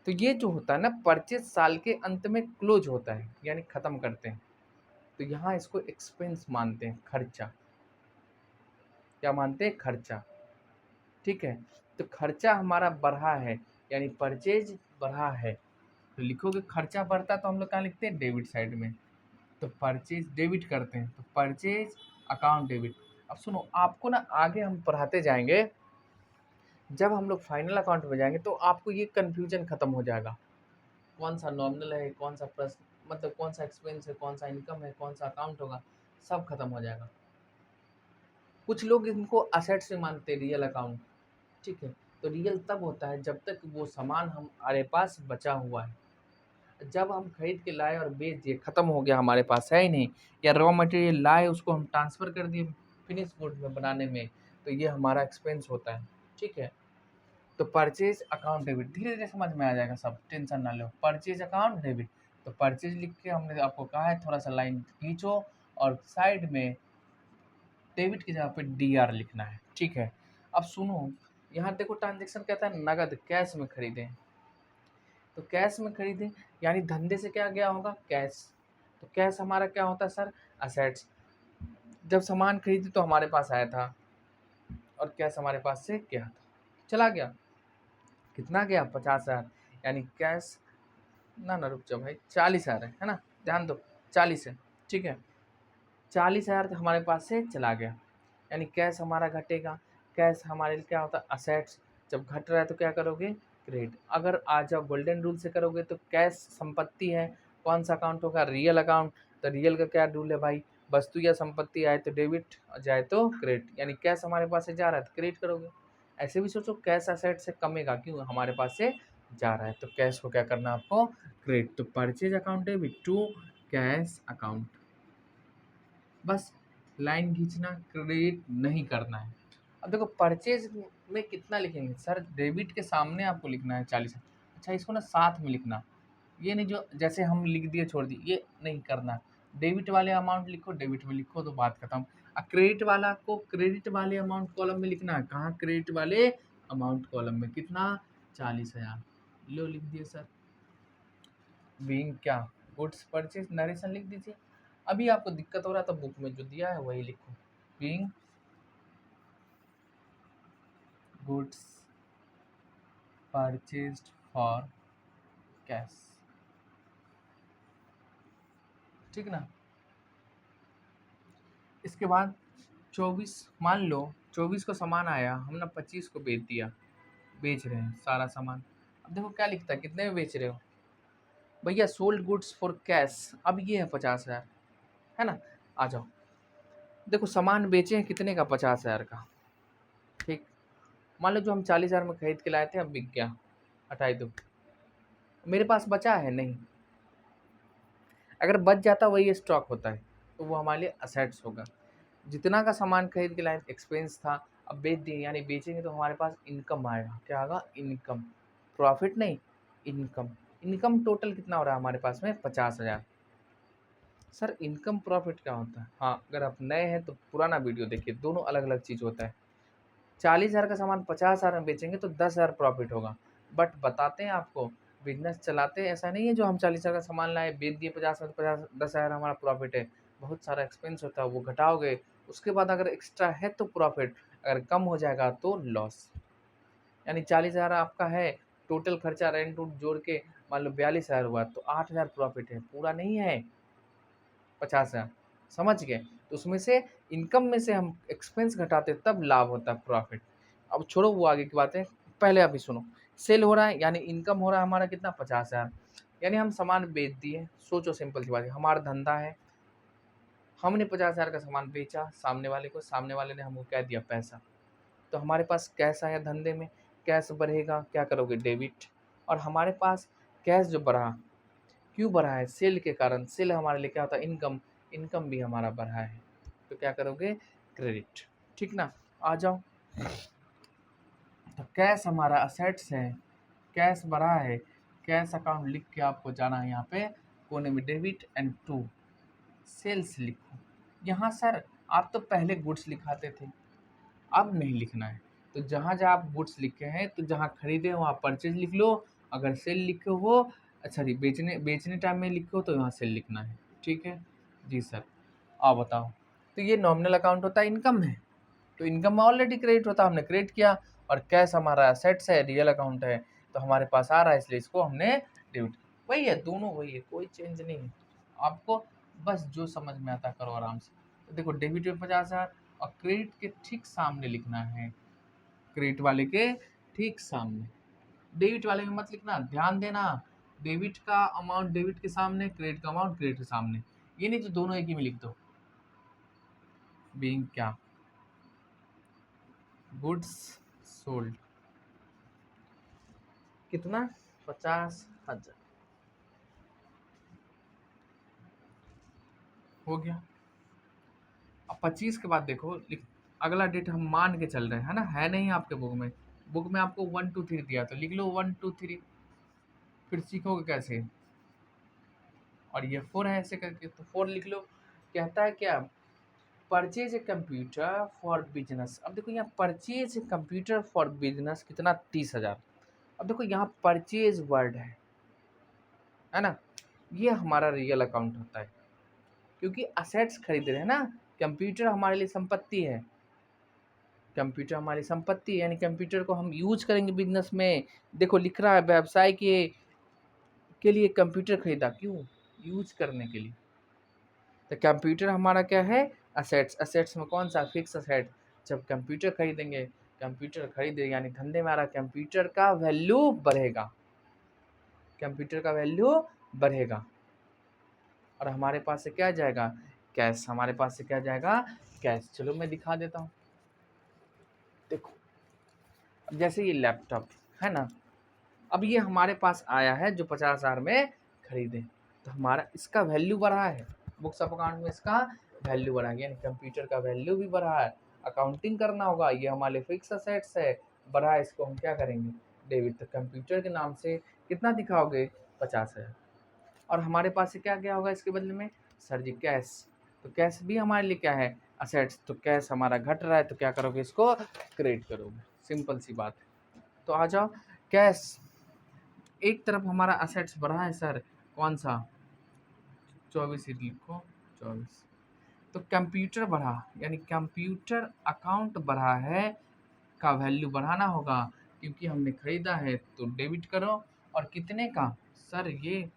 तो ये जो होता है ना परचेज साल के अंत में क्लोज होता है, यानी ख़त्म करते हैं। तो यहाँ इसको एक्सपेंस मानते हैं, खर्चा। क्या मानते हैं? खर्चा। ठीक है, तो खर्चा हमारा बढ़ा है, यानी परचेज बढ़ा है। तो लिखोगे खर्चा बढ़ता तो हम लोग क्या लिखते हैं? डेबिट साइड में। तो परचेज डेबिट करते हैं, तो परचेज अकाउंट डेबिट। अब सुनो, आपको ना आगे हम पढ़ाते जाएंगे, जब हम लोग फाइनल अकाउंट में जाएंगे तो आपको ये कन्फ्यूजन खत्म हो जाएगा, कौन सा नॉमिनल है, कौन सा प्लस, मतलब कौन सा एक्सपेंस है, कौन सा इनकम है, कौन सा अकाउंट होगा, सब खत्म हो जाएगा। कुछ लोग इनको असेट से मानते हैं, रियल अकाउंट। ठीक है, तो रियल तब होता है जब तक वो सामान हमारे पास बचा हुआ है। जब हम खरीद के लाए और बेच दिए, खत्म हो गया, हमारे पास है ही नहीं, या रॉ मटेरियल लाए उसको हम ट्रांसफ़र कर दिए फिनिश गुड में बनाने में, तो ये हमारा एक्सपेंस होता है। ठीक है, तो परचेज अकाउंट डेबिट धीरे धीरे समझ में आ जाएगा, सब टेंशन ना लो। परचेज अकाउंट डेबिट, तो परचेज लिख के हमने आपको कहा है थोड़ा सा लाइन खींचो और साइड में डेबिट की जगह पे DR लिखना है। ठीक है, अब सुनो, यहाँ देखो ट्रांजेक्शन कहता है नगद कैश में खरीदें, तो कैश में खरीदें यानी धंधे से क्या गया होगा? कैश। तो कैश हमारा क्या होता है सर? असेट्स। जब सामान खरीदे तो हमारे पास आया था और कैश हमारे पास से गया था, चला गया। कितना गया? 50,000, यानी कैश ना रुक जाओ भाई, 40,000 है ना, ध्यान दो, 40 है। ठीक है, 40,000 हमारे पास से चला गया, यानी कैश हमारा घटेगा। कैश हमारे लिए क्या होता है? असेट्स। जब घट रहा है तो क्या करोगे? क्रेडिट। अगर आज आप गोल्डन रूल से करोगे तो कैश संपत्ति है, कौन सा अकाउंट होगा? Real account. तो रियल का क्या रूल है भाई? वस्तु या संपत्ति आए तो डेबिट, जाए तो क्रेडिट, यानी कैश हमारे पास से जा रहा है तो क्रेडिट करोगे। ऐसे भी सोचो, कैश असेट से कमेगा, क्यों? हमारे पास से जा रहा है, तो कैश को क्या करना है आपको? क्रेडिट। तो purchase account debit to cash account, बस लाइन खींचना, क्रेडिट नहीं करना है। अब देखो परचेज में कितना लिखेंगे सर? डेबिट के सामने आपको लिखना है 40। अच्छा, इसको ना साथ में लिखना, ये नहीं जो जैसे हम लिख दिए छोड़ दिए, ये नहीं करना। डेबिट वाले अमाउंट लिखो, डेबिट में लिखो, तो बात खत्म। क्रेडिट वाला को क्रेडिट वाले अमाउंट कॉलम में लिखना है। कहाँ? क्रेडिट वाले अमाउंट कॉलम में। कितना? 40,000। लो लिख दिए सर। बीइंग क्या? गुड्स परचेज नरेशन लिख दीजिए। अभी आपको दिक्कत हो रहा था, बुक में जो दिया है वही लिखो। Being goods purchased for cash. ठीक ना? इसके बाद 24, मान लो 24 को सामान आया, हमने 25 को बेच दिया, बेच रहे हैं सारा सामान। अब देखो क्या लिखता है, कितने में बेच रहे हो भैया? Sold goods for cash. अब ये है 50,000, है ना? आ जाओ, देखो सामान बेचे हैं कितने का? 50,000 का। ठीक, मान लो जो हम 40,000 में खरीद के लाए थे अब बिक गया, हटाई दो। मेरे पास बचा है नहीं, अगर बच जाता वही स्टॉक होता है, तो वो हमारे लिए असेट्स होगा। जितना का सामान खरीद के लाए एक्सपेंस था, अब बेच दिए, यानी बेचेंगे तो हमारे पास इनकम आएगा। क्या आएगा? इनकम। प्रॉफिट नहीं, इनकम। इनकम टोटल कितना हो रहा है हमारे पास में? 50,000। सर इनकम प्रॉफिट क्या होता है? हाँ, अगर आप नए हैं तो पुराना वीडियो देखिए, दोनों अलग अलग चीज़ होता है। 40,000 का सामान 50,000 में बेचेंगे तो 10,000 प्रॉफिट होगा। बट बताते हैं आपको, बिजनेस चलाते हैं ऐसा नहीं है जो हम 40,000 का सामान लाए बेच दिए 50 में, तो 10,000 हमारा प्रॉफिट है। बहुत सारा एक्सपेंस होता है, वो घटाओगे, उसके बाद अगर एक्स्ट्रा है तो प्रॉफिट, अगर कम हो जाएगा तो लॉस। यानी 40,000 आपका है, टोटल खर्चा रेंट उट जोड़ के मान लो 42,000 हुआ, तो 8,000 प्रॉफिट है, पूरा नहीं है 50,000। समझ गए? तो उसमें से इनकम में से हम एक्सपेंस घटाते तब लाभ होता है, प्रॉफिट। अब छोड़ो वो आगे की बातें, पहले अभी सुनो। सेल हो रहा है यानी इनकम हो रहा है हमारा कितना? 50,000। यानी हम सामान बेच दिए, सोचो सिंपल सी बात है, हमारा धंधा है, हमने 50,000 का सामान बेचा सामने वाले को, सामने वाले ने हमको क्या दिया? पैसा। तो हमारे पास कैश आया धंधे में, कैश बढ़ेगा, क्या करोगे? डेबिट। और हमारे पास कैश जो बढ़ा, क्यों बढ़ा है? सेल के कारण। सेल हमारे लिए क्या होता है? इनकम। इनकम भी हमारा बढ़ा है, तो क्या करोगे? क्रेडिट। ठीक ना? आ जाओ, तो कैश हमारा असेट्स है, कैश बढ़ा है, कैश अकाउंट लिख के आपको जाना है यहाँ पे कोने में, डेबिट एंड टू सेल्स लिखो। यहाँ सर आप तो पहले गुड्स लिखाते थे, अब नहीं लिखना है। तो जहाँ जहाँ आप गुड्स लिखे हैं, तो जहाँ खरीदे वहाँ परचेज लिख लो, अगर सेल लिखे हो, सॉरी बेचने बेचने टाइम में लिखे हो तो यहाँ सेल लिखना है। ठीक है जी सर। आप बताओ। तो ये नॉमिनल अकाउंट होता है, इनकम है, तो इनकम में ऑलरेडी क्रेडिट होता है, हमने क्रेडिट किया। और कैश हमारा एसेट्स है, रियल अकाउंट है, तो हमारे पास आ रहा है, इसलिए इसको हमने डेबिट। वही है, दोनों वही है, कोई चेंज नहीं है। आपको बस जो समझ में आता करो आराम से। तो देखो डेबिट में 50,000 और क्रेडिट के ठीक सामने लिखना है, क्रेडिट वाले के ठीक सामने। डेबिट वाले में मत लिखना, ध्यान देना। डेबिट का अमाउंट डेबिट के सामने, क्रेडिट का अमाउंट क्रेडिट के सामने। ये नहीं तो दोनों एक ही में लिख दो। बीइंग क्या, गुड्स सोल्ड, कितना, 50,000 हो गया। अब 25 के बाद देखो अगला डेट हम मान के चल रहे हैं, है ना, है नहीं आपके बुक में। बुक में आपको 1 2 3 दिया, तो लिख लो 1 2 3, फिर सीखोगे कैसे। और ये 4 है, ऐसे करके तो 4 लिख लो। कहता है क्या, purchase a computer for business. अब देखो यहाँ purchase a computer for business कितना, 30,000। अब देखो यहाँ परचेज वर्ड है ना, ये हमारा रियल अकाउंट होता है, क्योंकि असेट्स खरीद रहे हैं ना। कंप्यूटर हमारे लिए संपत्ति है, कंप्यूटर हमारी संपत्ति है, यानी कंप्यूटर को हम यूज करेंगे बिजनेस में। देखो लिख रहा है व्यवसाय के लिए कंप्यूटर खरीदा, क्यों, यूज करने के लिए। तो कंप्यूटर हमारा क्या है, असेट्स। असेट्स में कौन सा, फिक्स असेट। जब कंप्यूटर खरीदेंगे, कंप्यूटर खरीदे यानी धंधे में आ रहा, कंप्यूटर का वैल्यू बढ़ेगा, कंप्यूटर का वैल्यू बढ़ेगा। और हमारे पास से क्या जाएगा, कैश। हमारे पास से क्या जाएगा, कैश। चलो मैं दिखा देता हूँ। देखो अब जैसे ये लैपटॉप है ना, अब ये हमारे पास आया है जो 50,000 में खरीदे, तो हमारा इसका वैल्यू बढ़ा है, बुक्स ऑफ अकाउंट में इसका वैल्यू बढ़ा गया, यानी कंप्यूटर का वैल्यू भी बढ़ा है। अकाउंटिंग करना होगा, ये हमारे फिक्स असेट्स है, बढ़ा है, इसको हम क्या करेंगे, डेबिट। तो कंप्यूटर के नाम से कितना दिखाओगे, 50,000। और हमारे पास से क्या क्या होगा इसके बदले में, सर जी कैश। तो कैश भी हमारे लिए क्या है, असेट्स। तो कैश हमारा घट रहा है, तो क्या करोगे, इसको क्रेडिट करोगे, सिंपल सी बात है। तो आ जाओ, कैश एक तरफ हमारा असेट्स बढ़ा है सर, कौन सा, 24 ही लिखो, 24। तो कंप्यूटर बढ़ा, यानी कंप्यूटर अकाउंट बढ़ा है, का वैल्यू बढ़ाना होगा, क्योंकि हमने खरीदा है, तो डेबिट करो। और कितने का, सर ये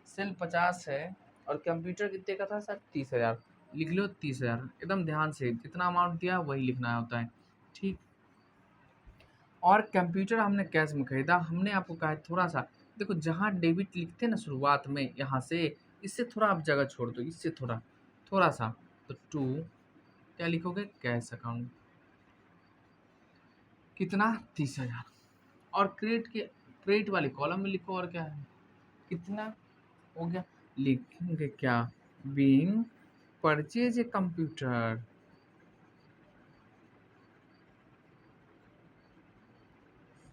सेल 50 है, और कंप्यूटर कितने का था सर, 30,000। लिख लो 30,000, एकदम ध्यान से, जितना अमाउंट दिया वही लिखना होता है, ठीक। और कंप्यूटर हमने कैश में खरीदा, हमने आपको कहा है थोड़ा सा, देखो जहाँ डेबिट लिखते हैं ना शुरुआत में, यहाँ से इससे थोड़ा आप जगह छोड़ दो, इससे थोड़ा थोड़ा सा, तो टू क्या लिखोगे, कैश अकाउंट, कितना, 30,000। और क्रेडिट वाले कॉलम में लिखो, और क्या है, कितना हो गया, लिखेंगे क्या, being purchase a computer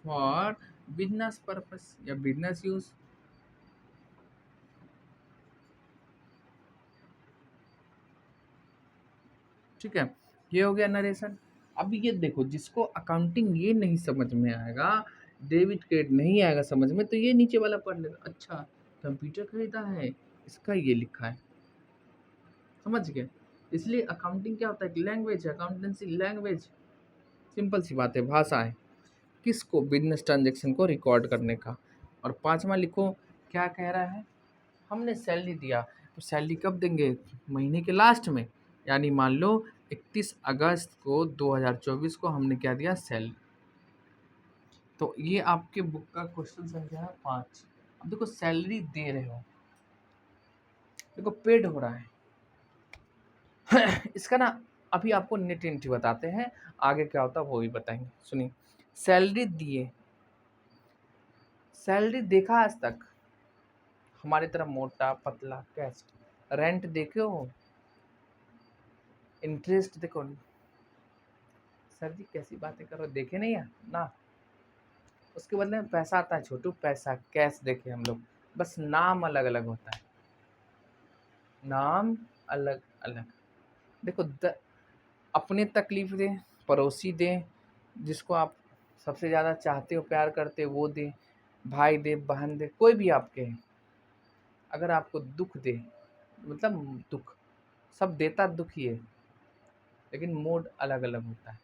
for business purpose या बिजनेस यूज। ठीक है, ये हो गया नरेशन। अब ये देखो, जिसको अकाउंटिंग ये नहीं समझ में आएगा, डेबिट क्रेडिट नहीं आएगा समझ में, तो ये नीचे वाला पढ़ लेगा, अच्छा कंप्यूटर खरीदा है, इसका ये लिखा है, समझ गए। इसलिए अकाउंटिंग क्या होता है, लैंग्वेज है, अकाउंटेंसी लैंग्वेज, सिंपल सी बात है, भाषा है, किसको, बिजनेस ट्रांजेक्शन को रिकॉर्ड करने का। और पांचवा लिखो, क्या कह रहा है, हमने सैलरी दिया, तो सैलरी कब देंगे, महीने के लास्ट में, यानी मान लो 31 अगस्त को 2024 को हमने क्या दिया, सैलरी। तो ये आपके बुक का क्वेश्चन संख्या है 5। अब देखो सैलरी दे रहे हो, देखो पेड हो रहा है इसका ना अभी आपको नेट एंट्री बताते हैं, आगे क्या होता है वो भी बताएंगे, सुनिए। सैलरी दिए, सैलरी देखा आज तक हमारी तरह मोटा पतला कैश, रेंट देखे हो, इंटरेस्ट देखो, सर जी कैसी बातें करो, देखे नहीं है ना। उसके बदले में पैसा आता है छोटू, पैसा कैश देखे हम लोग, बस नाम अलग अलग होता है, नाम अलग अलग। देखो अपने तकलीफ दें, पड़ोसी दें, जिसको आप सबसे ज़्यादा चाहते हो प्यार करते हो वो दें, भाई दे, बहन दे, कोई भी आपके हैं, अगर आपको दुख दे, मतलब दुख, सब देता दुख ही है, लेकिन मोड अलग अलग होता है।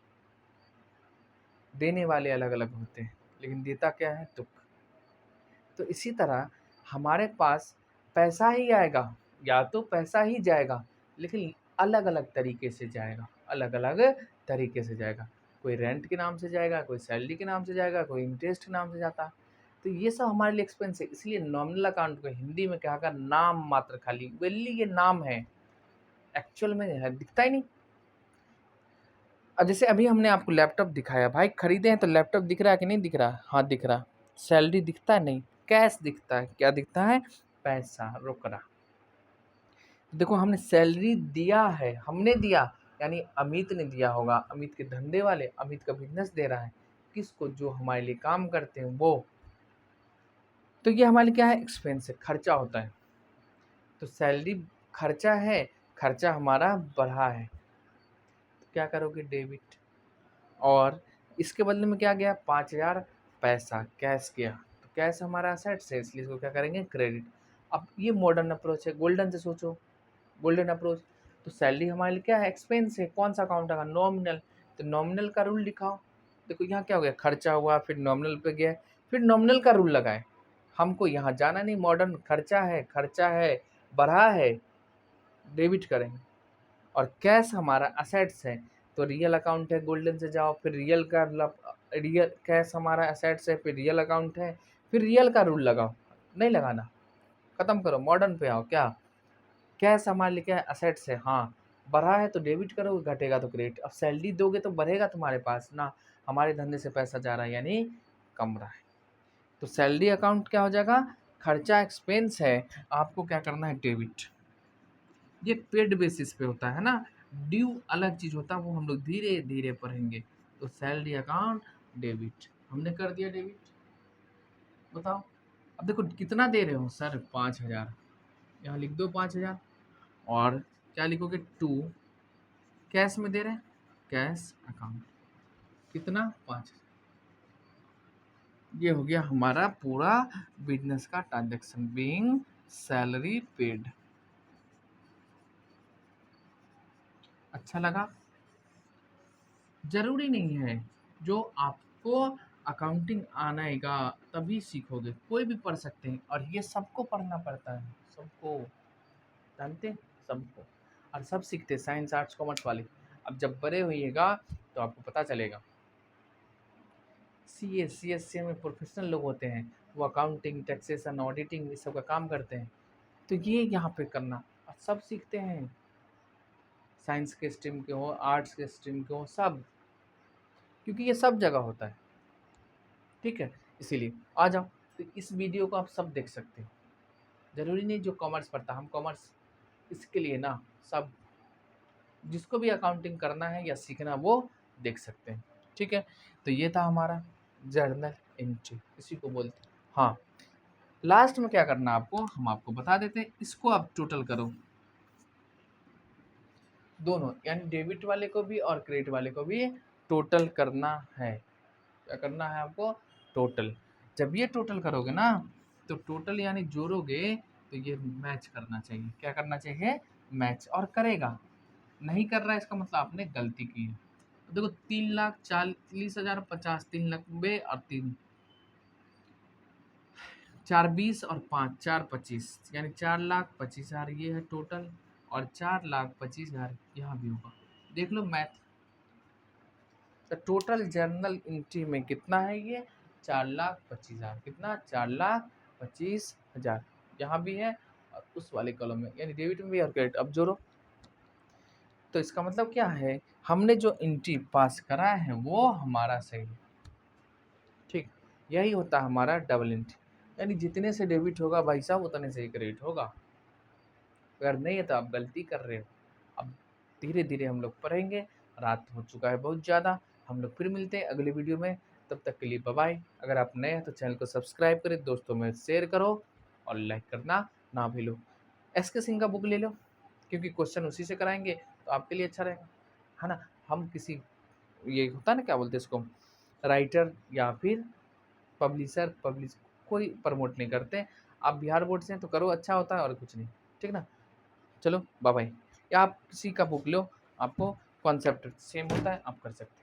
देने वाले अलग अलग होते हैं, लेकिन देता क्या है? दुख। तो इसी तरह हमारे पास पैसा ही आएगा, या तो पैसा ही जाएगा, लेकिन अलग अलग तरीके से जाएगा, अलग अलग तरीके से जाएगा। कोई रेंट के नाम से जाएगा, कोई सैलरी के नाम से जाएगा, कोई इंटरेस्ट के नाम से जाता है। तो ये सब हमारे लिए एक्सपेंस है। इसलिए नॉमिनल अकाउंट को हिंदी में क्या, नाम मात्र, खाली वैली ये नाम है, एक्चुअल में है, दिखता ही नहीं। अब जैसे अभी हमने आपको लैपटॉप दिखाया, भाई खरीदे हैं तो लैपटॉप दिख रहा है कि नहीं दिख रहा? हाँ दिख रहा। सैलरी दिखता है? नहीं। कैश दिखता है। क्या दिखता है? पैसा, रोकड़ा। देखो हमने सैलरी दिया है, हमने दिया, यानी अमित ने दिया होगा, अमित के धंधे वाले, अमित का बिजनेस दे रहा है किसको? जो हमारे लिए काम करते हैं वो। तो ये हमारे लिए क्या है? एक्सपेंस है, खर्चा होता है। तो सैलरी खर्चा है, खर्चा हमारा बढ़ा है, तो क्या करोगे? डेबिट। और इसके बदले में क्या गया? 5,000 पैसा कैश गया, तो कैश हमारा असेट्स है, इसलिए इसको क्या करेंगे? क्रेडिट। अब ये मॉडर्न अप्रोच है, गोल्डन से सोचो, गोल्डन अप्रोच। तो सैलरी हमारे लिए क्या है? एक्सपेंस है। कौन सा अकाउंट आएगा? नॉमिनल। तो नॉमिनल का रूल लिखाओ। देखो यहाँ क्या हो गया? खर्चा हुआ, फिर नॉमिनल पे गया, फिर नॉमिनल का रूल लगाए। हमको यहाँ जाना नहीं, मॉडर्न खर्चा है, खर्चा है, बढ़ा है, डेबिट करेंगे। और कैश हमारा असेट्स है, तो रियल अकाउंट है, गोल्डन से जाओ, फिर रियल का रियल कैश हमारा असेट्स है, फिर रियल अकाउंट है, फिर रियल का रूल लगाओ। नहीं लगाना, खत्म करो, मॉडर्न पे आओ। क्या? कैश हमारे लिए क्या है? असेट्स है। हाँ, बढ़ा है तो डेबिट करोगे, घटेगा तो क्रेडिट। अब सैलरी दोगे तो बढ़ेगा तुम्हारे पास ना, हमारे धंधे से पैसा जा रहा है यानी कम रहा है। तो सैलरी अकाउंट क्या हो जाएगा? खर्चा, एक्सपेंस है, आपको क्या करना है? डेबिट। ये पेड बेसिस पे होता है ना, ड्यू अलग चीज होता है, वो हम लोग धीरे धीरे पढ़ेंगे। तो सैलरी अकाउंट डेबिट हमने कर दिया, डेबिट। बताओ, अब देखो कितना दे रहे हो सर? 5,000, यहाँ लिख दो 5,000। और क्या लिखोगे? 2 कैश में दे रहे हैं, कैश अकाउंट कितना? 5। ये हो गया हमारा पूरा बिजनेस का ट्रांजेक्शन, बीइंग सैलरी पेड। अच्छा लगा? जरूरी नहीं है, जो आपको अकाउंटिंग आएगा तभी सीखोगे, कोई भी पढ़ सकते हैं, और ये सबको पढ़ना पड़ता है, सबको, जानते हैं? सबको। और सब सीखते हैं, साइंस आर्ट्स कॉमर्स वाले। अब जब बड़े होइएगा तो आपको पता चलेगा। सी में प्रोफेशनल लोग होते हैं, वो अकाउंटिंग, टैक्सेशन, ऑडिटिंग, ये सब का काम करते हैं। तो ये यहाँ पे करना, और सब सीखते हैं, साइंस के स्ट्रीम के हो, आर्ट्स के स्ट्रीम के हो, सब, क्योंकि ये सब जगह होता है। ठीक है, इसीलिए आ जाओ। तो इस वीडियो को आप सब देख सकते हो, ज़रूरी नहीं जो कॉमर्स पढ़ता, हम कॉमर्स इसके लिए ना, सब जिसको भी अकाउंटिंग करना है या सीखना वो देख सकते हैं। ठीक है, तो ये था हमारा जर्नल एंट्री, इसी को बोलते हैं। हाँ, लास्ट में क्या करना आपको, हम आपको बता देते हैं। इसको आप टोटल करो, दोनों, यानी डेबिट वाले को भी और क्रेडिट वाले को भी टोटल करना है। क्या करना है आपको? टोटल। जब ये टोटल करोगे ना, तो टोटल यानी जोड़ोगे, तो ये मैच करना चाहिए। क्या करना चाहिए? मैच। और करेगा, नहीं कर रहा है इसका मतलब आपने गलती की है। देखो 3,40,000 50, 3,90,000 और 3, 4,20 और 5, 4,25, यानी 4,25,000 ये है टोटल, और 4,25,000 यहाँ भी होगा। देख लो मैथ। तो टोटल जर्नल एंट्री में कितना है ये? 4,25,000। कितना? 4,25,000 यहाँ भी है, और उस वाले कॉलम में, यानी डेबिट में भी और क्रेडिट। अब जोड़ो, तो इसका मतलब क्या है? हमने जो एंट्री पास करा है वो हमारा सही है। ठीक, यही होता है हमारा डबल एंट्री, यानी जितने से डेबिट होगा भाई साहब उतने से ही क्रेडिट होगा। अगर नहीं है तो आप गलती कर रहे हो। अब धीरे धीरे हम लोग पढ़ेंगे, रात हो चुका है बहुत ज़्यादा। हम लोग फिर मिलते हैं अगले वीडियो में, तब तक के लिए बाय बाय। अगर आप नए हैं तो चैनल को सब्सक्राइब करें, दोस्तों में शेयर करो, और लाइक करना ना भूलो। एस के सिंह का बुक ले लो, क्योंकि क्वेश्चन उसी से कराएंगे, तो आपके लिए अच्छा रहेगा, है ना। हम किसी, ये होता है ना, क्या बोलते हैं इसको, राइटर या फिर पब्लिशर, कोई प्रमोट नहीं करते। आप बिहार बोर्ड से हैं तो करो, अच्छा होता है और कुछ नहीं, ठीक ना। चलो बाय बाय। या आप किसी का बुक लो, आपको कॉन्सेप्ट सेम होता है, आप कर सकते हैं।